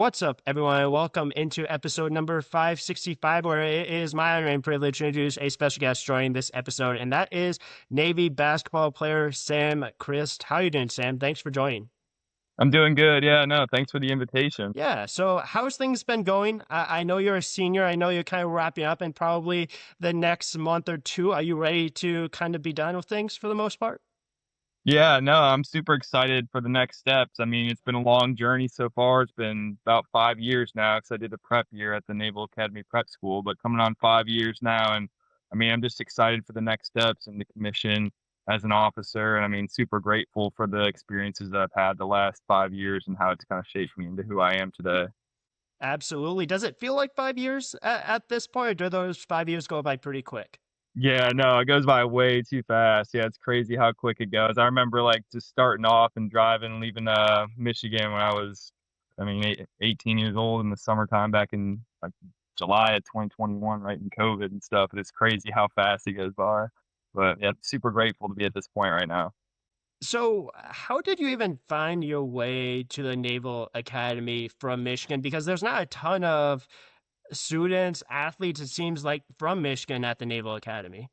What's up, everyone? Welcome into episode number 565, where it is my honor and privilege to introduce a special guest joining this episode, and that is Navy basketball player Sam Krist. How you doing, Sam? Thanks for joining. I'm doing good. Yeah, no, thanks for the invitation. Yeah, so how's things been going? I know you're a senior. I know you're kind of wrapping up in probably the next month or two. Are you ready to kind of be done with things for the most part? Yeah, no, I'm super excited for the next steps. I mean, it's been a long journey so far. It's been about 5 years now because I did a prep year at the Naval Academy Prep School, but coming on 5 years now. And I mean, I'm just excited for the next steps and the commission as an officer. And I mean, super grateful for the experiences that I've had the last 5 years and how it's kind of shaped me into who I am today. Absolutely. Does it feel like 5 years at this point, or do those 5 years go by pretty quick? Yeah, no, it goes by way too fast. Yeah, it's crazy how quick it goes. I remember, like, just starting off and driving, leaving, Michigan when I was, I mean, 18 years old in the summertime back in, like, July of 2021, right in COVID and stuff, and it's crazy how fast it goes by. But, yeah, super grateful to be at this point right now. So, how did you even find your way to the Naval Academy from Michigan? Because there's not a ton of students, athletes, it seems like, from Michigan at the Naval Academy.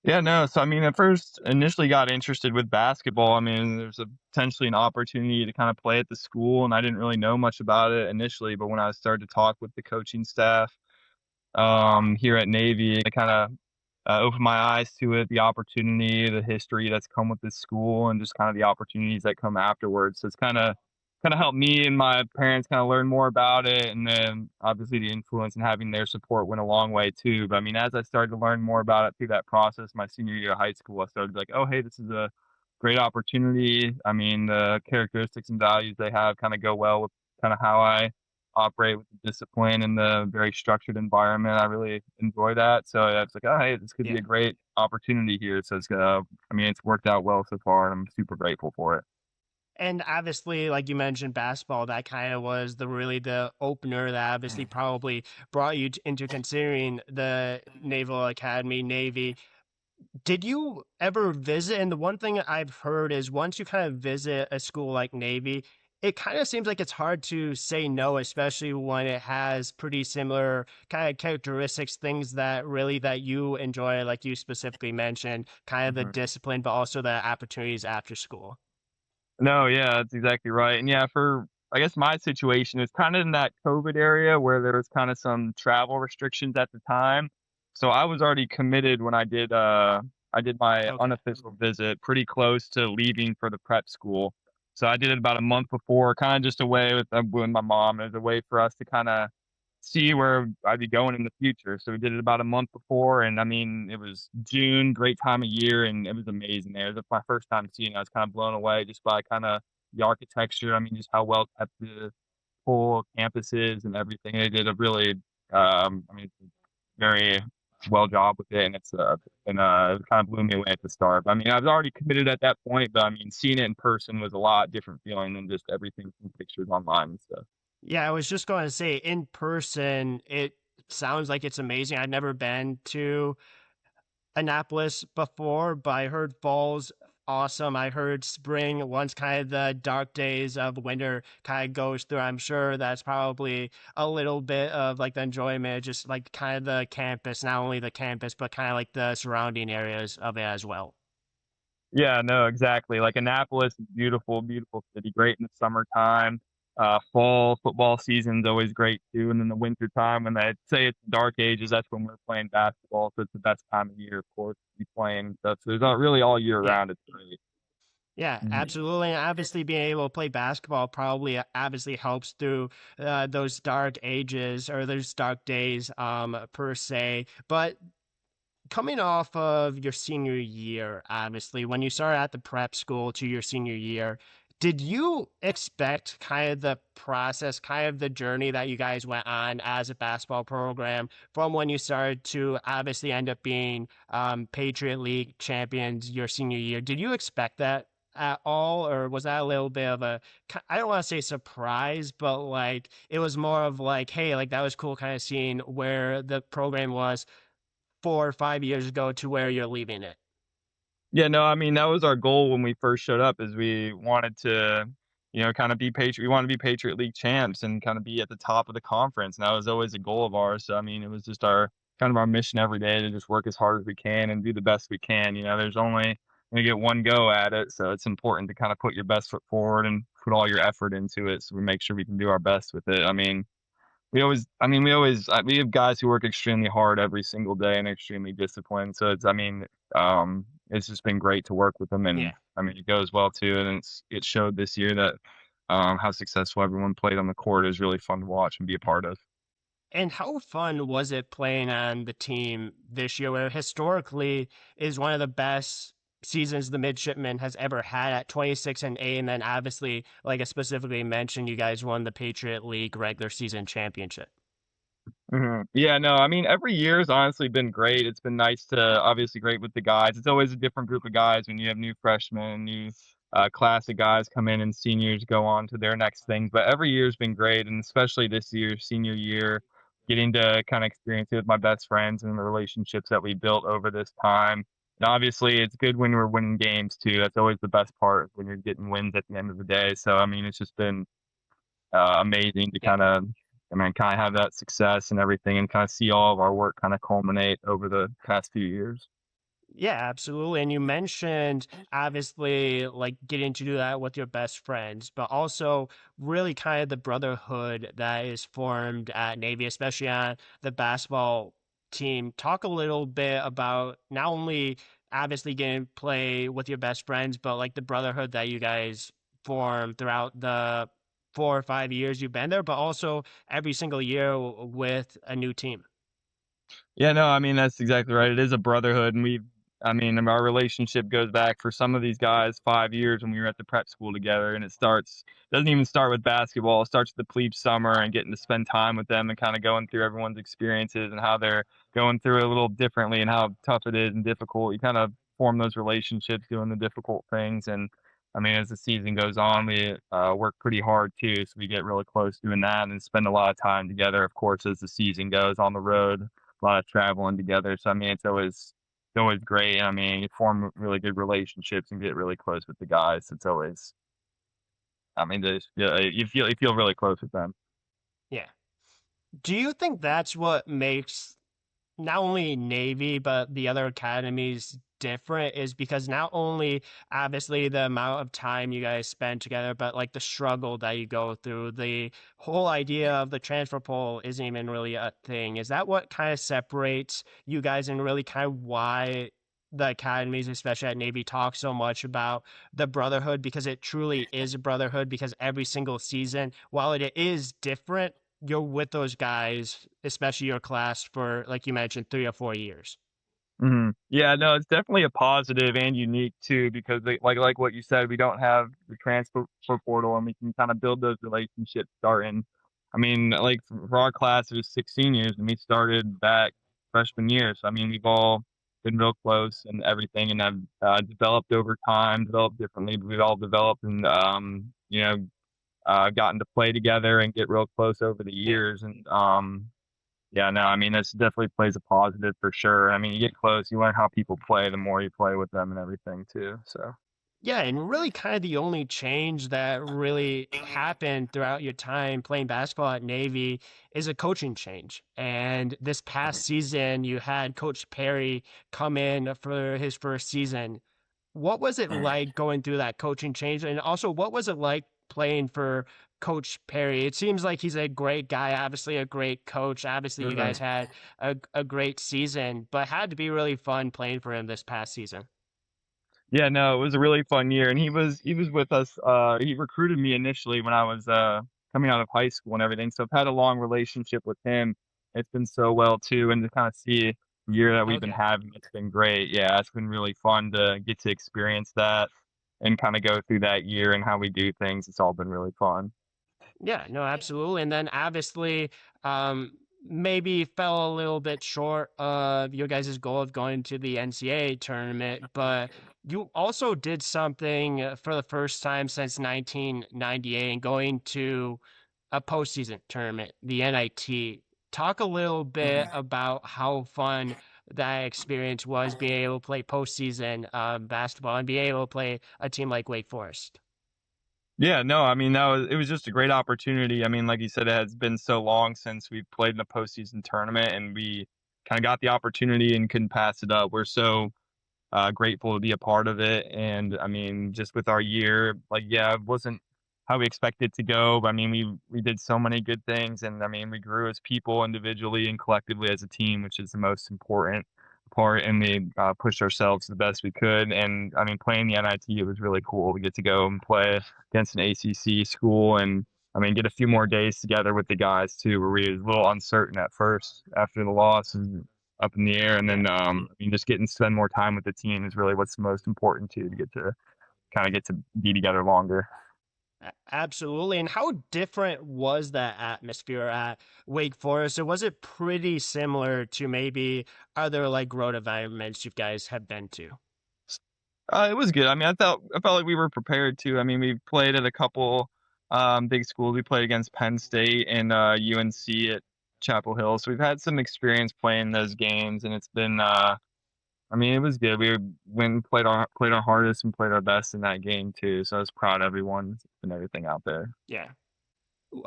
Yeah, no, so, I mean, I first initially got interested with basketball. I mean, there's a potentially an opportunity to kinda play at the school, and I didn't really know much about it initially, but when I started to talk with the coaching staff here at Navy. It kind of opened my eyes to it, the opportunity, the history that's come with this school, and just kind of the opportunities that come afterwards. So it's kind of helped me and my parents kind of learn more about it, and then obviously the influence and having their support went a long way too. But I mean, as I started to learn more about it through that process, my senior year of high school, I started like, oh hey, this is a great opportunity. I mean, the characteristics and values they have kind of go well with kind of how I operate with the discipline and the very structured environment. I really enjoy that. So yeah, it's like, oh, hey, this could be Yeah. a great opportunity here. So I mean, it's worked out well so far, and I'm super grateful for it. And obviously, like you mentioned, basketball, that kind of was the opener that obviously probably brought you into considering the Naval Academy, Navy. Did you ever visit? And the one thing I've heard is once you kind of visit a school like Navy, it kind of seems like it's hard to say no, especially when it has pretty similar kind of characteristics, things that you enjoy, like you specifically mentioned, kind of the Mhm. discipline, but also the opportunities after school. No, yeah, that's exactly right. And yeah, for I guess my situation is kind of in that COVID area where there was kind of some travel restrictions at the time. So I was already committed when I did my Okay. unofficial visit pretty close to leaving for the prep school. So I did it about a month before, kind of just a way with my mom as a way for us to kind of see where I'd be going in the future. So we did it about a month before, and I mean, it was June, great time of year, and it was amazing there. It was my first time seeing it. I was kind of blown away just by kind of the architecture. I mean, just how well kept the whole campus is and everything. They did a really, I mean, very well job with it, and it kind of blew me away at the start. But I mean, I was already committed at that point, but I mean, seeing it in person was a lot different feeling than just everything from pictures online and stuff. Yeah, I was just going to say in person, it sounds like it's amazing. I've never been to Annapolis before, but I heard fall's awesome. I heard spring, once kind of the dark days of winter kind of goes through. I'm sure that's probably a little bit of like the enjoyment, just like kind of the campus, not only the campus, but kind of like the surrounding areas of it as well. Yeah, no, exactly. Like Annapolis is beautiful, beautiful city, great in the summertime. Fall football season's always great too. And then the winter time when they say it's dark ages, that's when we're playing basketball. So it's the best time of year, of course, to be playing stuff. So there's not really all year Yeah. round. It's great. Yeah, Mhm. absolutely. And obviously, being able to play basketball probably obviously helps through those dark ages or those dark days, per se. But coming off of your senior year, obviously, when you started at the prep school to your senior year, did you expect kind of the process, kind of the journey that you guys went on as a basketball program from when you started to obviously end up being Patriot League champions your senior year? Did you expect that at all, or was that a little bit of a, I don't want to say surprise, but like it was more of like, hey, like that was cool kind of seeing where the program was 4 or 5 years ago to where you're leaving it. Yeah, no, I mean, that was our goal when we first showed up is we wanted to kind of be Patriot. We want to be Patriot League champs and kind of be at the top of the conference. And that was always a goal of ours. So I mean, it was just our kind of our mission every day to just work as hard as we can and do the best we can. There's only going to get one go at it, so it's important to kind of put your best foot forward and put all your effort into it, so we make sure we can do our best with it. We have guys who work extremely hard every single day and extremely disciplined. So it's just been great to work with them, and Yeah. it goes well too. And it showed this year that how successful everyone played on the court is really fun to watch and be a part of. And how fun was it playing on the team this year, where historically is one of the best seasons the midshipman has ever had at 26-8, and then obviously, like I specifically mentioned, you guys won the Patriot League regular season championship. Yeah, no, every year has honestly been great. It's been nice to obviously great with the guys. It's always a different group of guys when you have new freshmen, new classic guys come in, and seniors go on to their next things. But every year's been great, and especially this year, senior year, getting to kind of experience it with my best friends and the relationships that we built over this time. And obviously, it's good when we're winning games too. That's always the best part when you're getting wins at the end of the day. So it's just been amazing to Yeah. kind of have that success and everything, and kind of see all of our work kind of culminate over the past few years. Yeah, absolutely. And you mentioned obviously like getting to do that with your best friends, but also really kind of the brotherhood that is formed at Navy, especially on the basketball team. Talk a little bit about not only obviously getting to play with your best friends, but like the brotherhood that you guys form throughout the 4 or 5 years you've been there, but also every single year with a new team. Yeah, no, that's exactly right. It is a brotherhood, and our relationship goes back for some of these guys 5 years when we were at the prep school together, and doesn't even start with basketball. It starts with the plebe summer and getting to spend time with them and kind of going through everyone's experiences and how they're going through it a little differently and how tough it is and difficult. You kind of form those relationships doing the difficult things, and as the season goes on, we work pretty hard too, so we get really close doing that and spend a lot of time together. Of course, as the season goes on the road, a lot of traveling together. So it's always great. You form really good relationships and get really close with the guys. It's always yeah, you feel really close with them. Yeah. Do you think that's what makes not only Navy, but the other academies different is because not only obviously the amount of time you guys spend together, but like the struggle that you go through, the whole idea of the transfer poll isn't even really a thing. Is that what kind of separates you guys and really kind of why the academies, especially at Navy, talk so much about the brotherhood because it truly is a brotherhood because every single season, while it is different, you're with those guys, especially your class, for like you mentioned, 3 or 4 years. Yeah, no, it's definitely a positive and unique too because like what you said, we don't have the transfer portal, and we can kind of build those relationships starting. Like for our class, it was 16 years, and we started back freshman year. So we've all been real close and everything, and have developed over time, developed differently. But we've all developed and gotten to play together and get real close over the Yeah. years, and yeah, no, this definitely plays a positive for sure. You get close, you learn how people play the more you play with them and everything too. So, Yeah, and really kind of the only change that really happened throughout your time playing basketball at Navy is a coaching change. And this past season, you had Coach Perry come in for his first season. What was it like going through that coaching change? And also, what was it like playing for Coach Perry? It seems like he's a great guy, obviously a great coach. Obviously, you guys mhm. had a great season, but had to be really fun playing for him this past season. Yeah, no, it was a really fun year, and he was with us. He recruited me initially when I was coming out of high school and everything. So I've had a long relationship with him. It's been so well too, and to kind of see the year that we've been Okay. having, it's been great. Yeah, it's been really fun to get to experience that and kind of go through that year and how we do things. It's all been really fun. Yeah, no, absolutely. And then obviously, maybe fell a little bit short of your guys' goal of going to the NCAA tournament, but you also did something for the first time since 1998 and going to a postseason tournament, the NIT. Talk a little bit about how fun that experience was being able to play postseason basketball and being able to play a team like Wake Forest. Yeah, no, I mean, it was just a great opportunity. I mean, like you said, it has been so long since we've played in a postseason tournament, and we kinda got the opportunity and couldn't pass it up. We're so grateful to be a part of it. And I mean, just with our year, like, yeah, it wasn't how we expected it to go, but I mean, we did so many good things, and I mean, we grew as people individually and collectively as a team, which is the most important part. And we pushed ourselves the best we could. And I mean, playing the NIT, it was really cool. We get to go and play against an ACC school, and I mean, get a few more days together with the guys too, where we was a little uncertain at first after the loss, and up in the air. And Yeah. then, I mean, just getting to spend more time with the team is really what's most important too, to get to kind of get to be together longer. Absolutely. And how different was that atmosphere at Wake Forest? Or was it pretty similar to maybe other like road environments you guys have been to? It was good. I mean, I felt like we were prepared to. I mean, we played at a couple big schools. We played against Penn State and UNC at Chapel Hill, so we've had some experience playing those games, and it's been. I mean, it was good. We went and played our hardest and played our best in that game too. So I was proud of everyone and everything out there. Yeah.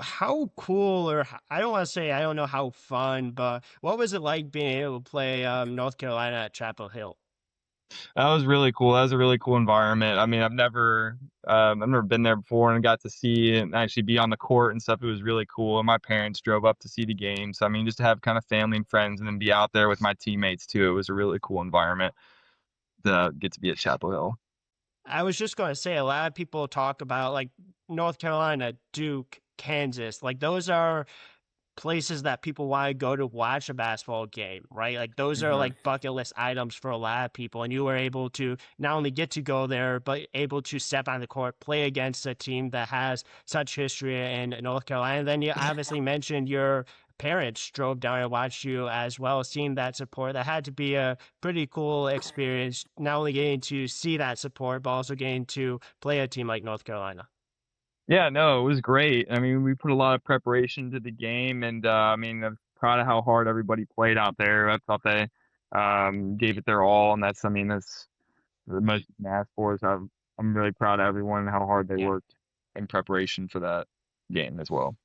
How cool, or I don't want to say I don't know how fun, but what was it like being able to play North Carolina at Chapel Hill? That was really cool. That was a really cool environment. I mean, I've never been there before and got to see and actually be on the court and stuff. It was really cool. And my parents drove up to see the games. I mean, just to have kind of family and friends and then be out there with my teammates too. It was a really cool environment to get to be at Chapel Hill. I was just going to say a lot of people talk about like North Carolina, Duke, Kansas. Like those are places that people want to go to watch a basketball game, right? Like those are Hmm. like bucket list items for a lot of people. And you were able to not only get to go there, but able to step on the court, play against a team that has such history in North Carolina. And then you obviously mentioned your parents drove down and watched you as well, seeing that support. That had to be a pretty cool experience, not only getting to see that support, but also getting to play a team like North Carolina. Yeah, no, it was great. I mean, we put a lot of preparation to the game, and I mean, I'm proud of how hard everybody played out there. I thought they gave it their all, and I mean, that's the most you can ask for. Is I'm really proud of everyone and how hard they Yeah. worked in preparation for that game as well.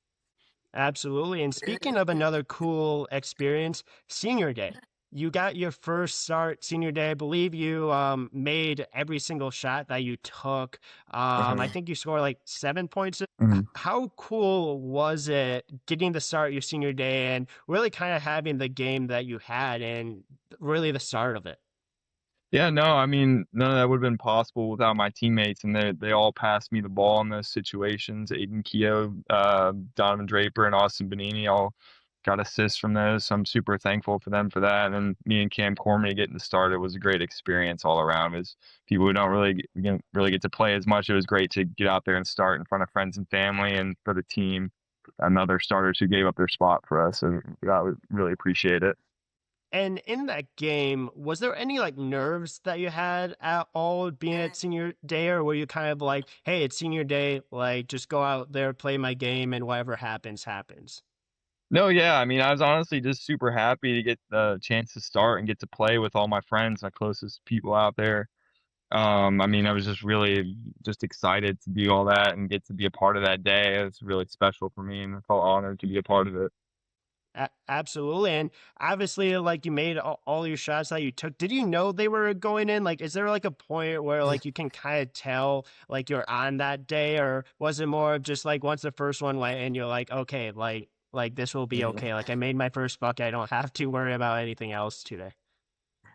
Absolutely. And speaking of another cool experience, senior day. You got your first start senior day. I believe you made every single shot that you took. I Mhm. think you scored like 7 points. Mhm. How cool was it getting to start your senior day and really kind of having the game that you had and really the start of it? Yeah, no, I mean, none of that would have been possible without my teammates, and they all passed me the ball in those situations. Aiden Keough, Donovan Draper, and Austin Benini all got assists from those, so I'm super thankful for them for that. And me and Cam Cormier getting to start, it was a great experience all around. As people who don't really get to play as much, it was great to get out there and start in front of friends and family, and for the team and other starters who gave up their spot for us. So I would really appreciate it. And in that game, was there any like nerves that you had at all being at senior day, or were you kind of like, hey, it's senior day, like just go out there, play my game, and whatever happens, happens? No, yeah, I mean, I was honestly just super happy to get the chance to start and get to play with all my friends, my closest people out there. I mean, I was just really just excited to do all that and get to be a part of that day. It was really special for me, and I felt honored to be a part of it. Absolutely. And obviously, like you made all your shots that you took. Did you know they were going in? Like, is there like a point where like you can kind of tell like you're on that day, or was it more of just like once the first one went and you're like, okay, like this will be okay. Like I made my first bucket. I don't have to worry about anything else today.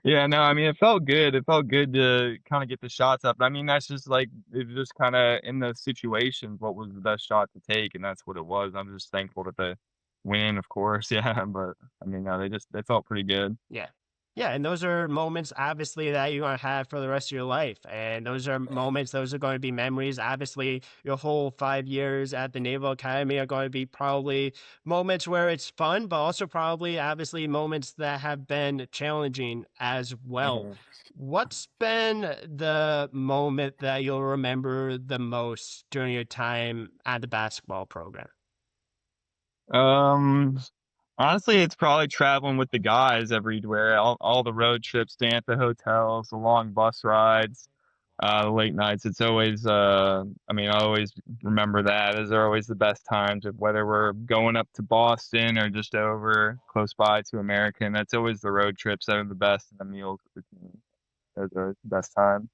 Yeah, no, I mean, it felt good. It felt good to kind of get the shots up. I mean, that's just like it just kind of in the situations, what was the best shot to take, and that's what it was. I'm just thankful that they win, of course. Yeah, but I mean, no, they felt pretty good. Yeah. Yeah, and those are moments obviously that you're gonna have for the rest of your life. And those are moments, those are going to be memories. Obviously, your whole 5 years at the Naval Academy are going to be probably moments where it's fun, but also probably obviously moments that have been challenging as well. Mhm. What's been the moment that you'll remember the most during your time at the basketball program? Um, Honestly, it's probably traveling with the guys everywhere, all the road trips, staying at the hotels, the long bus rides. The late nights, it's always, I mean, I always remember that as they're always the best times of whether we're going up to Boston or just over close by to American. That's always the road trips that are the best and the meals with the team. Those are the best time.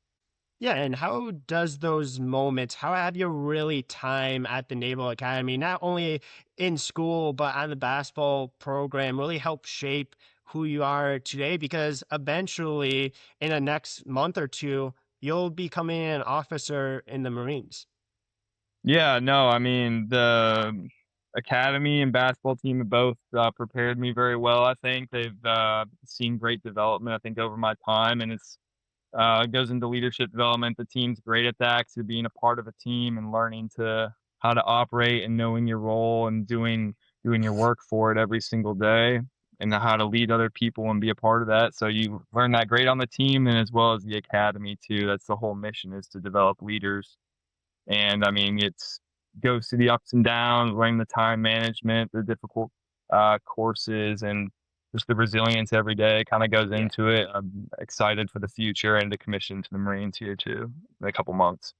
Yeah, and how does those moments, how have you really time at the Naval Academy, not only in school, but on the basketball program, really help shape who you are today? Because eventually, in the next month or two, you'll be becoming an officer in the Marines. Yeah, no, I mean, the academy and basketball team have both, prepared me very well, I think. They've, seen great development, I think, over my time, and it goes into leadership development. The team's great at that, to being a part of a team and learning to how to operate and knowing your role and doing your work for it every single day, and how to lead other people and be a part of that. So you learn that great on the team and as well as the academy too. That's the whole mission, is to develop leaders. And I mean, it's goes through the ups and downs, learning the time management, the difficult courses, and just the resilience every day kind of goes Yeah. into it. I'm excited for the future and the commission to the Marines here too in a couple months.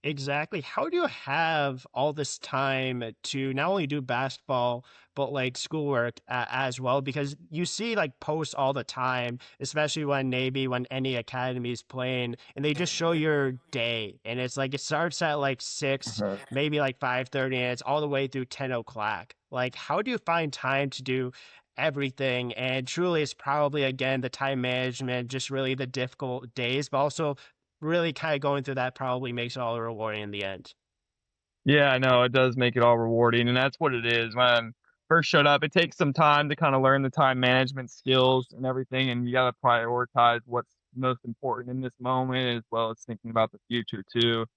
Exactly. How do you have all this time to not only do basketball, but like schoolwork as well? Because you see like posts all the time, especially when Navy, when any academy is playing, and they just show your day. And it's like it starts at like 6, Mhm. maybe like 5:30, and it's all the way through 10 o'clock. Like, how do you find time to do everything? And truly, it's probably again the time management, just really the difficult days, but also really kind of going through that probably makes it all rewarding in the end. Yeah, I know it does make it all rewarding, and that's what it is. When I first showed up, it takes some time to kind of learn the time management skills and everything, and you got to prioritize what's most important in this moment, as well as thinking about the future too.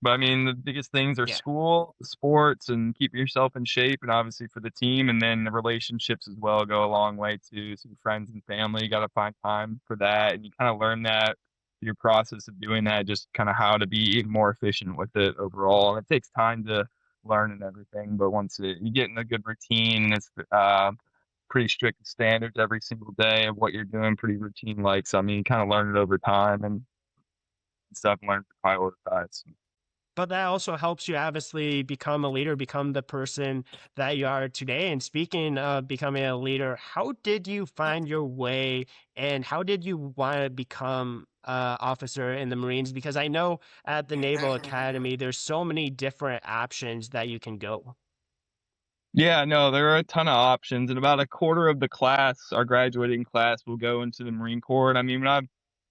But I mean, the biggest things are Yeah. school, sports, and keeping yourself in shape, and obviously for the team, and then the relationships as well go a long way too. Some friends and family, you got to find time for that, and you kind of learn that through your process of doing that, just kind of how to be even more efficient with it overall. And it takes time to learn and everything, but you get in a good routine, and it's pretty strict standards every single day of what you're doing, pretty routine like. So I mean, you kind of learn it over time and stuff, and learn to prioritize. But that also helps you obviously become a leader, become the person that you are today. And speaking of becoming a leader, how did you find your way and how did you want to become officer in the Marines? Because I know at the Naval Academy, there's so many different options that you can go. Yeah, no, there are a ton of options, and about a quarter of the class, our graduating class, will go into the Marine Corps. And I mean,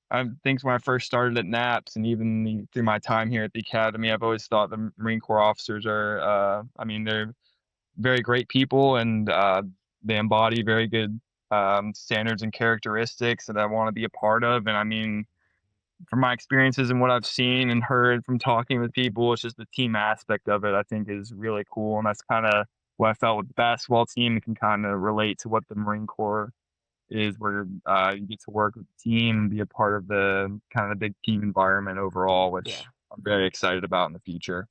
I think when I first started at NAPS, and even through my time here at the academy, I've always thought the Marine Corps officers are, I mean, they're very great people, and they embody very good standards and characteristics that I want to be a part of. And I mean, from my experiences and what I've seen and heard from talking with people, it's just the team aspect of it I think is really cool. And that's kind of what I felt with the basketball team. It can kind of relate to what the Marine Corps is, where you get to work with the team and be a part of the kind of the big team environment overall, Yeah. which I'm very excited about in the future.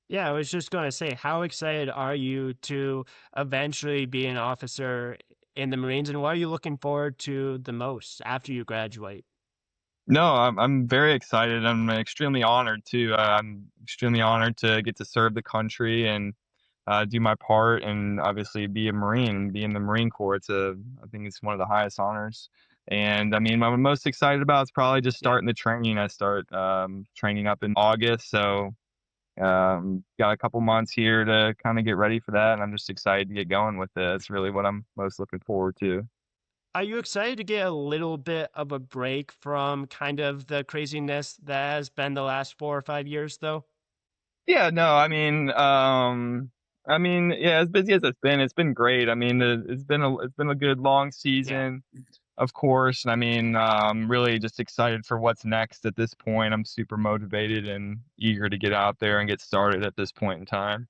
Yeah, I was just going to say, how excited are you to eventually be an officer in the Marines, and what are you looking forward to the most after you graduate? No, I'm very excited. I'm extremely honored too. I'm extremely honored to get to serve the country and do my part, and obviously be a Marine and be in the Marine Corps. I think it's one of the highest honors. And I mean, what I'm most excited about is probably just Yeah. starting the training. I start training up in August, so got a couple months here to kind of get ready for that, and I'm just excited to get going with it. That's really what I'm most looking forward to. Are you excited to get a little bit of a break from kind of the craziness that has been the last 4 or 5 years, though? Yeah, no, I mean, yeah, as busy as it's been great. I mean, it's been a good long Yeah. season, of course. And I mean, really just excited for what's next at this point. I'm super motivated and eager to get out there and get started at this point in time.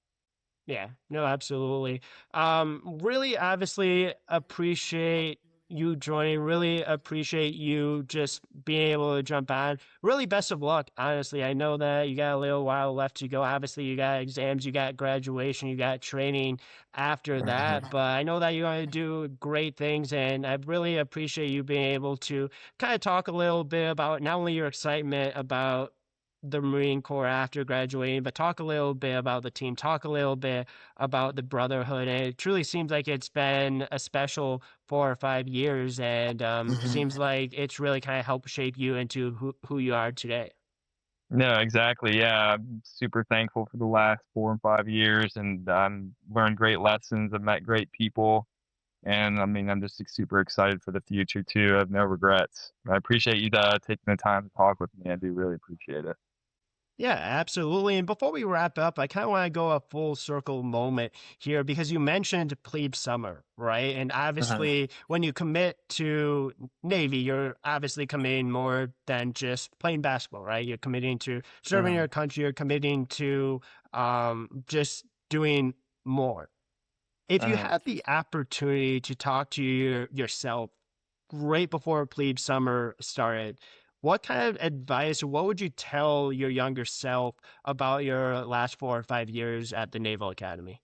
Yeah. No, absolutely. Really obviously appreciate you joining. Really appreciate you just being able to jump on. Really best of luck, honestly. I know that you got a little while left to go. Obviously, you got exams, you got graduation, you got training after that, but I know that you're going to do great things, and I really appreciate you being able to kind of talk a little bit about not only your excitement about the Marine Corps after graduating, but talk a little bit about the team, talk a little bit about the brotherhood. And it truly seems like it's been a special 4 or 5 years, and seems like it's really kind of helped shape you into who you are today. No, exactly. Yeah, I'm super thankful for the last 4 and 5 years, and learned great lessons. I've met great people, and I mean, I'm just super excited for the future too. I have no regrets. I appreciate you taking the time to talk with me. I do really appreciate it. Yeah, absolutely. And before we wrap up, I kind of want to go a full circle moment here because you mentioned plebe summer, right? And obviously, when you commit to Navy, you're obviously committing more than just playing basketball, right? You're committing to serving your country, you're committing to just doing more. If you Uh-huh. had the opportunity to talk to yourself right before plebe summer started, what kind of advice or what would you tell your younger self about your last 4 or 5 years at the Naval Academy?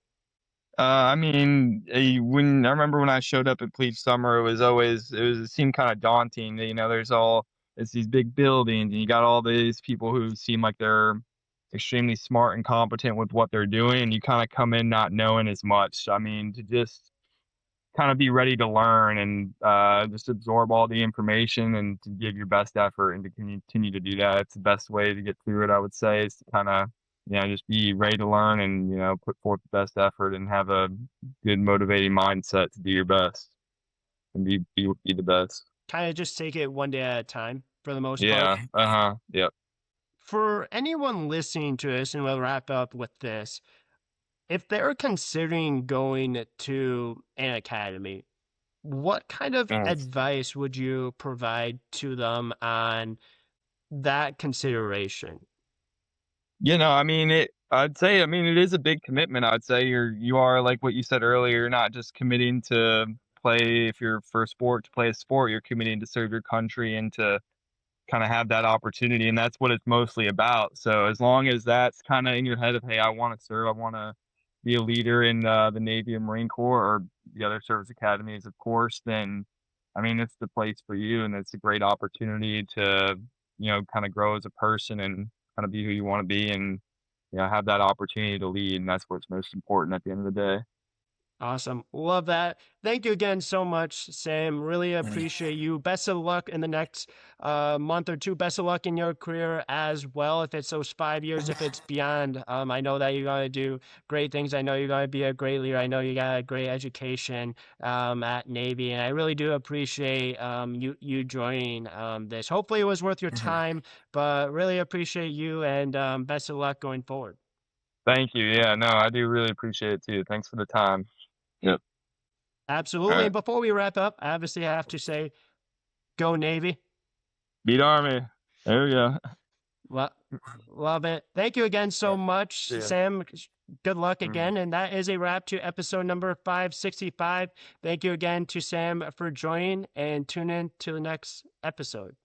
I mean, when I remember when I showed up at Plebe Summer, it seemed kind of daunting. You know, it's these big buildings, and you got all these people who seem like they're extremely smart and competent with what they're doing, and you kind of come in not knowing as much. I mean, to just kind of be ready to learn and just absorb all the information and to give your best effort and to continue to do that. It's the best way to get through it, I would say, is to kind of, just be ready to learn and, put forth the best effort and have a good motivating mindset to do your best and be the best. Kind of just take it one day at a time for the most part. Yeah. Uh-huh. Yep. For anyone listening to this, and we'll wrap up with this, if they're considering going to an academy, what kind of Mhm. advice would you provide to them on that consideration? I mean, I mean, it is a big commitment. I'd say you are like what you said earlier, you're not just committing to play if you're for a sport to play a sport, you're committing to serve your country and to kind of have that opportunity. And that's what it's mostly about. So as long as that's kind of in your head of, hey, I want to serve, I want to be a leader in the Navy and Marine Corps or the other service academies, of course, then I mean, it's the place for you. And it's a great opportunity to, kind of grow as a person and kind of be who you want to be and, have that opportunity to lead. And that's what's most important at the end of the day. Awesome. Love that. Thank you again so much, Sam. Really appreciate you. Best of luck in the next month or two. Best of luck in your career as well. If it's those 5 years, if it's beyond, I know that you're going to do great things. I know you're going to be a great leader. I know you got a great education at Navy. And I really do appreciate you joining this. Hopefully it was worth your time, but really appreciate you and best of luck going forward. Thank you. Yeah, no, I do really appreciate it too. Thanks for the time. Yep. All Absolutely. right. And before we wrap up, I obviously have to say, go Navy. Beat Army. There we go. Lo- Love it. Thank you again All so right. much, See ya. Sam. Good luck Mhm. again. And that is a wrap to episode number 565. Thank you again to Sam for joining and tune in to the next episode.